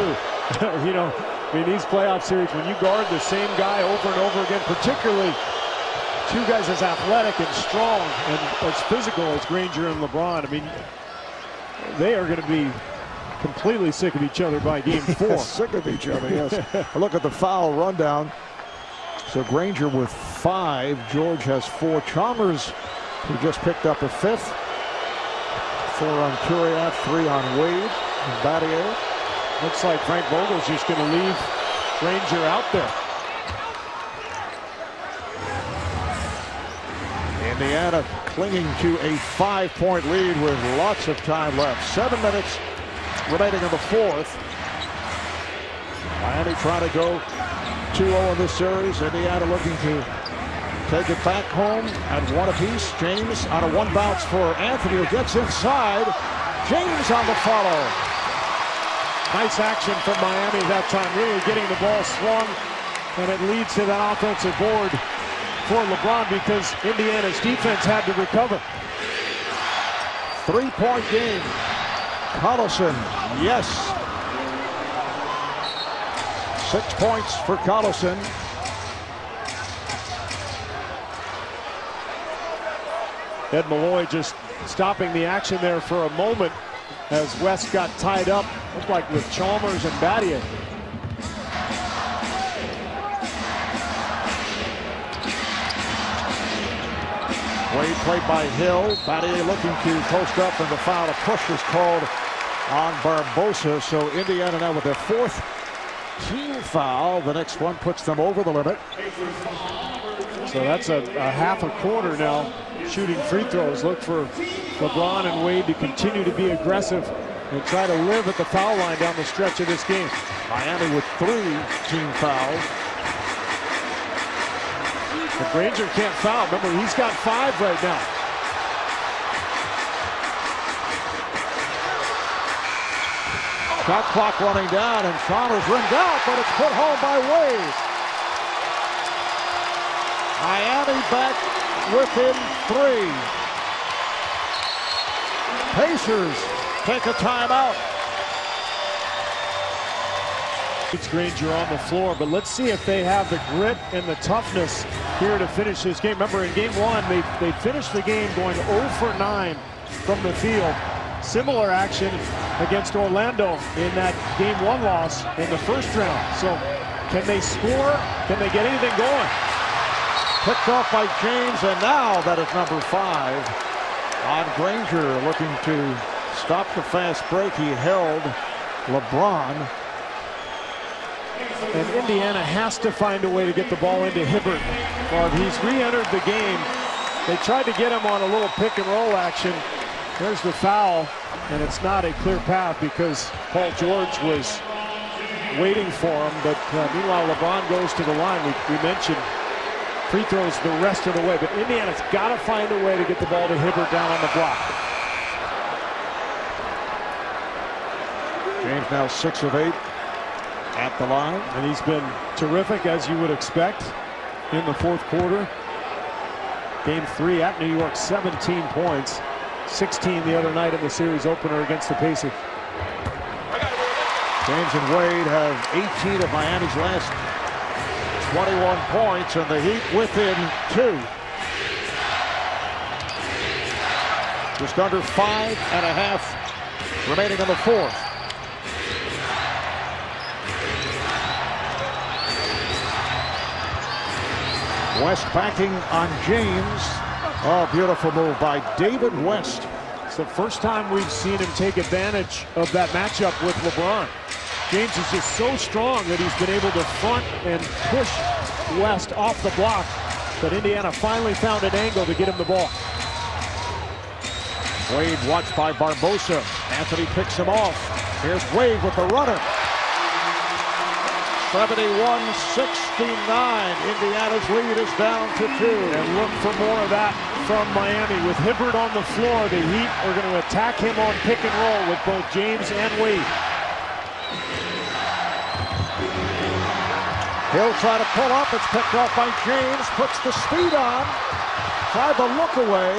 too. You know, I mean, these playoff series, when you guard the same guy over and over again, particularly two guys as athletic and strong and as physical as Granger and LeBron, I mean, they are going to be completely sick of each other by game 4. Sick of each other, yes. Look at the foul rundown. So Granger with 5. George has 4. Chalmers, who just picked up a 5th. 4 on Curiat, 3 on Wade and Battier. Looks like Frank Vogel's just going to leave Granger out there. Indiana clinging to a 5-point lead with lots of time left. 7 minutes remaining in the 4th. Miami trying to go 2-0 in this series. Indiana looking to take it back home at 1 apiece. James on a 1 bounce for Anthony, who gets inside. James on the follow. Nice action from Miami that time, really getting the ball swung, and it leads to that offensive board for LeBron because Indiana's defense had to recover. 3-point game. Collison, yes. 6 points for Collison. Ed Malloy just stopping the action there for a moment as West got tied up, looked like with Chalmers and Battier. Wade played by Hill. Battier looking to post up, and the foul. A push was called on Barbosa. So Indiana now with their 4th team foul. The next one puts them over the limit. So that's a half a quarter now. Shooting free throws. Look for LeBron and Wade to continue to be aggressive and try to live at the foul line down the stretch of this game. Miami with 3 team fouls. But Granger can't foul. Remember, he's got 5 right now. Shot clock running down, and Chalmers rimmed out, but it's put home by Wade. Miami back within 3. Pacers take a timeout. It's Granger on the floor, but let's see if they have the grit and the toughness here to finish this game. Remember, in game 1, they finished the game going 0 for 9 from the field. Similar action against Orlando in that game 1 loss in the first round. So can they score? Can they get anything going? Picked off by James, and now that is number 5 on Granger, looking to stop the fast break. He held LeBron. And Indiana has to find a way to get the ball into Hibbert. He's re-entered the game. They tried to get him on a little pick and roll action. There's the foul, and it's not a clear path because Paul George was waiting for him. But meanwhile, LeBron goes to the line. We mentioned free throws the rest of the way, but Indiana's got to find a way to get the ball to Hibbert down on the block. James now 6 of 8 at the line, and he's been terrific, as you would expect, in the 4th quarter. Game 3 at New York, 17 points, 16 the other night in the series opener against the Pacers. James and Wade have 18 of Miami's last 21 points, and the Heat within 2. Just under 5.5 remaining in the 4th. West backing on James. Oh, beautiful move by David West. It's the first time we've seen him take advantage of that matchup with LeBron. James is just so strong that he's been able to front and push West off the block. But Indiana finally found an angle to get him the ball. Wade watched by Barbosa. Anthony picks him off. Here's Wade with the runner. 71-69. Indiana's lead is down to 2. And look for more of that from Miami. With Hibbert on the floor, the Heat are going to attack him on pick and roll with both James and Wade. He'll try to pull up. It's picked off by James. Puts the speed on. Tried to look away.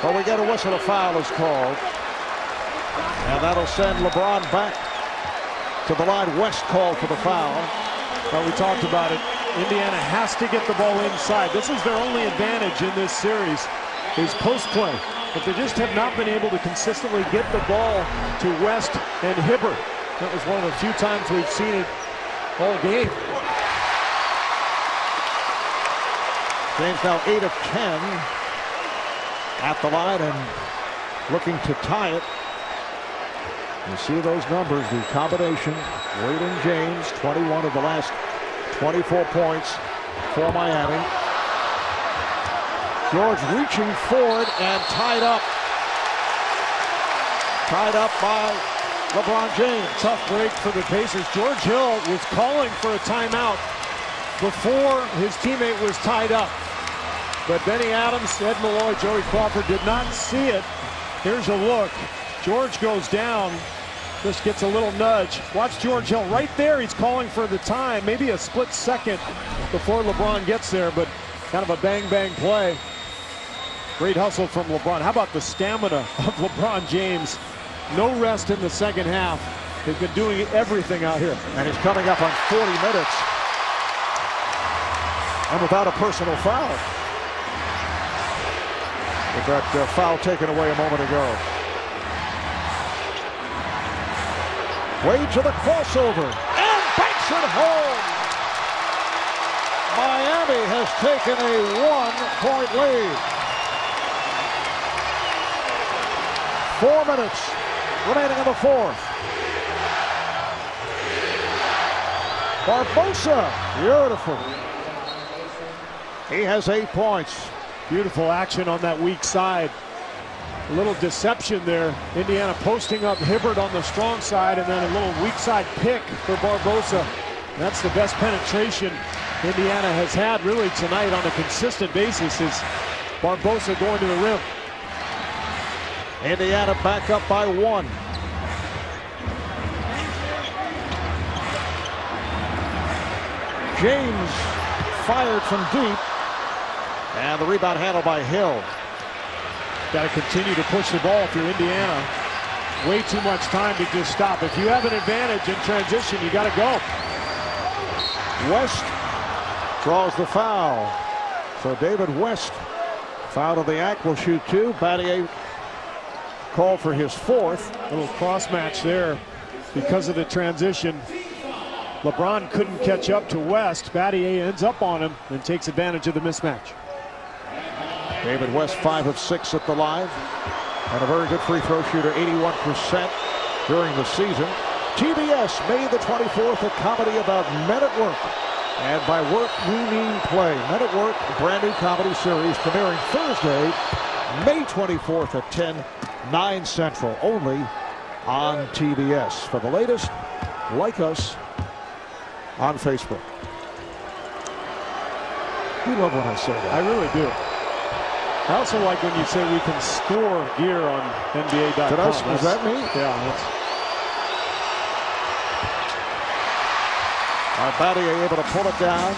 But we get a whistle. A foul is called. And that'll send LeBron back to the line. West called for the foul. Well, we talked about it. Indiana has to get the ball inside. This is their only advantage in this series, is post play. But they just have not been able to consistently get the ball to West and Hibbert. That was one of the few times we've seen it all game. James now 8 of 10 at the line and looking to tie it. You see those numbers, the combination. Wade and James, 21 of the last 24 points for Miami. George reaching forward and tied up. Tied up by LeBron James. Tough break for the Pacers. George Hill was calling for a timeout before his teammate was tied up. But Benny Adams, Ed Malloy, Joey Crawford did not see it. Here's a look. George goes down. Just gets a little nudge. Watch George Hill right there. He's calling for the time. Maybe a split second before LeBron gets there, but kind of a bang-bang play. Great hustle from LeBron. How about the stamina of LeBron James? No rest in the second half. He's been doing everything out here. And he's coming up on 40 minutes. And without a personal foul. With that foul taken away a moment ago. Wade to the crossover and banks it home. Miami has taken a 1-point lead. 4 minutes remaining in the fourth. Barbosa, beautiful. He has 8 points. Beautiful action on that weak side. A little deception there. Indiana posting up Hibbert on the strong side, and then a little weak side pick for Barbosa. That's the best penetration Indiana has had really tonight on a consistent basis, is Barbosa going to the rim. Indiana back up by 1. James fired from deep, and the rebound handled by Hill. Got to continue to push the ball if you're Indiana. Way too much time to just stop. If you have an advantage in transition, you got to go. West draws the foul. So David West, foul of the act, will shoot 2. Battier called for his 4th. A little cross match there because of the transition. LeBron couldn't catch up to West. Battier ends up on him and takes advantage of the mismatch. David West 5 of 6 at the line, and a very good free throw shooter, 81% during the season. TBS, May the 24th, a comedy about men at work. And by work, we mean play. Men at Work, a brand new comedy series premiering Thursday, May 24th at 10, 9 Central, only on TBS. For the latest, like us on Facebook. You love when I say that. I really do. I also like when you say we can score gear on NBA.com. Was that me? Yeah. Battier able to pull it down.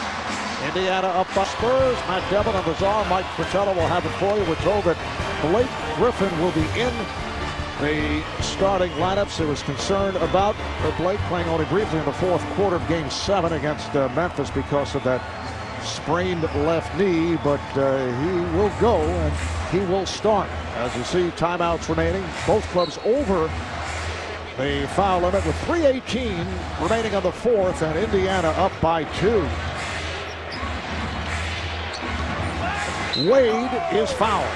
Indiana up by Spurs. Matt Devin on the czar. Mike Fratello will have it for you. We're told that Blake Griffin will be in the starting lineups. There was concern about Blake playing only briefly in the fourth quarter of Game 7 against Memphis because of that sprained left knee, but he will go and he will start. As you see, timeouts remaining. Both clubs over the foul limit with 3:18 remaining on the fourth, and Indiana up by 2. Wade is fouled.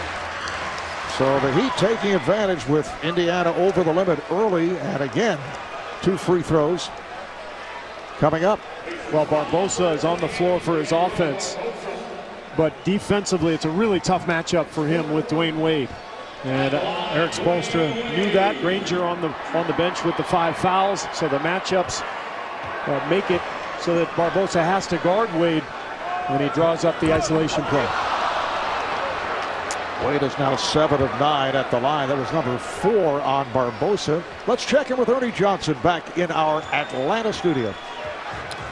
So the Heat taking advantage with Indiana over the limit early, and again, 2 free throws coming up. Well, Barbosa is on the floor for his offense, but defensively it's a really tough matchup for him with Dwayne Wade. And Eric Spoelstra knew that. Granger on the bench with the 5 fouls, so the matchups make it so that Barbosa has to guard Wade when he draws up the isolation play. Wade is now 7 of 9 at the line. That was number 4 on Barbosa. Let's check in with Ernie Johnson back in our Atlanta studio.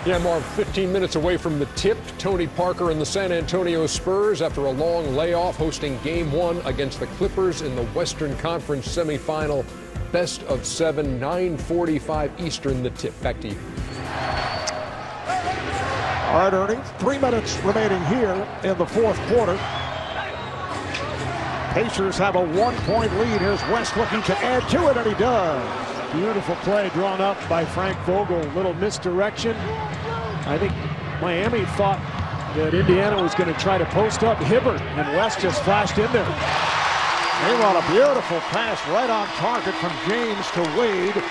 Yeah, Marv, 15 minutes away from the tip. Tony Parker and the San Antonio Spurs, after a long layoff, hosting Game 1 against the Clippers in the Western Conference semifinal best of 7, 9:45 Eastern, the tip. Back to you. All right, Ernie, 3 minutes remaining here in the fourth quarter. Pacers have a 1-point lead. Here's West looking to add to it, and he does. Beautiful play drawn up by Frank Vogel. Little misdirection. I think Miami thought that Indiana was going to try to post up Hibbert, and West just flashed in there. They run a beautiful pass right on target from James to Wade.